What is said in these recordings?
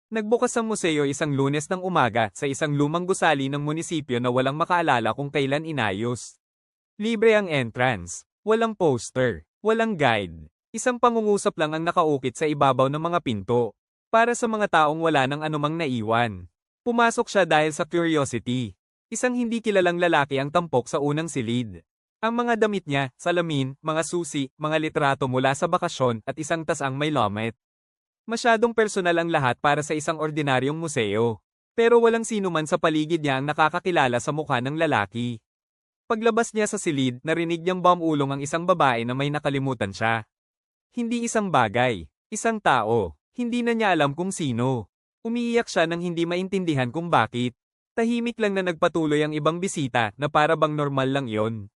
Nagbukas ang museo isang Lunes ng umaga sa isang lumang gusali ng munisipyo na walang makaalala kung kailan inayos. Libre ang entrance, walang poster, walang guide. Isang pangungusap lang ang nakaukit sa ibabaw ng mga pinto. Para sa mga taong wala ng anumang naiwan. Pumasok siya dahil sa curiosity. Isang hindi kilalang lalaki ang tampok sa unang silid. Ang mga damit niya, salamin, mga susi, mga litrato mula sa bakasyon at isang tas ang may lomet. Masyadong personal ang lahat para sa isang ordinaryong museo. Pero walang sino man sa paligid niya ang nakakakilala sa mukha ng lalaki. Paglabas niya sa silid, narinig niyang bumulong ang isang babae na may nakalimutan siya. Hindi isang bagay, isang tao. Hindi na niya alam kung sino. Umiiyak siya nang hindi maintindihan kung bakit. Tahimik lang na nagpatuloy ang ibang bisita na para bang normal lang iyon.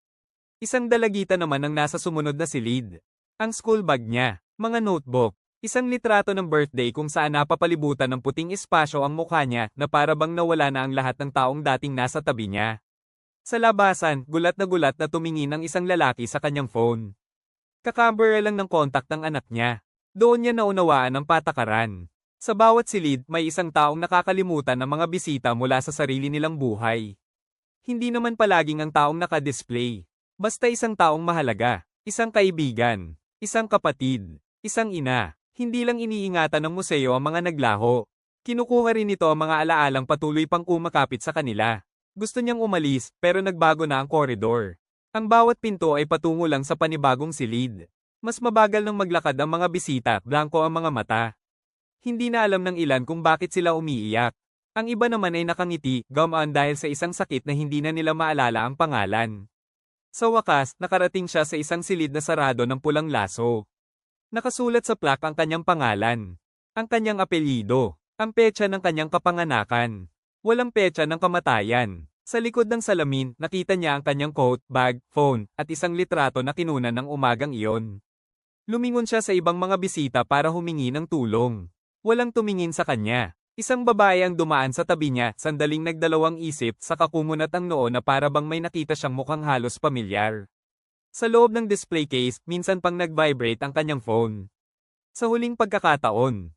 Isang dalagita naman ang nasa sumunod na silid. Ang school bag niya, mga notebook. Isang litrato ng birthday kung saan napapalibutan ng puting espasyo ang mukha niya na para bang nawala na ang lahat ng taong dating nasa tabi niya. Sa labasan, gulat na tumingin ang isang lalaki sa kanyang phone. Kakabura lang ng kontak ng anak niya. Doon niya naunawaan ang patakaran. Sa bawat silid, may isang taong nakakalimutan ng mga bisita mula sa sarili nilang buhay. Hindi naman palaging ang taong nakadisplay. Basta isang taong mahalaga, isang kaibigan, isang kapatid, isang ina. Hindi lang iniingatan ng museo ang mga naglaho. Kinukuha rin nito ang mga alaalang patuloy pang kumakapit sa kanila. Gusto niyang umalis, pero nagbago na ang koridor. Ang bawat pinto ay patungo lang sa panibagong silid. Mas mabagal nang maglakad ang mga bisita, blanko ang mga mata. Hindi na alam ng ilan kung bakit sila umiiyak. Ang iba naman ay nakangiti, gumaan dahil sa isang sakit na hindi na nila maalala ang pangalan. Sa wakas, nakarating siya sa isang silid na sarado ng pulang laso. Nakasulat sa plaque ang kanyang pangalan, ang kanyang apelyido, ang petsa ng kanyang kapanganakan. Walang petsa ng kamatayan. Sa likod ng salamin, nakita niya ang kanyang coat, bag, phone, at isang litrato na kinunan ng umagang iyon. Lumingon siya sa ibang mga bisita para humingi ng tulong. Walang tumingin sa kanya. Isang babae ang dumaan sa tabi niya, sandaling nagdalawang isip, saka kumunat ang noo na para bang may nakita siyang mukhang halos pamilyar. Sa loob ng display case, minsan pang nag-vibrate ang kanyang phone. Sa huling pagkakataon,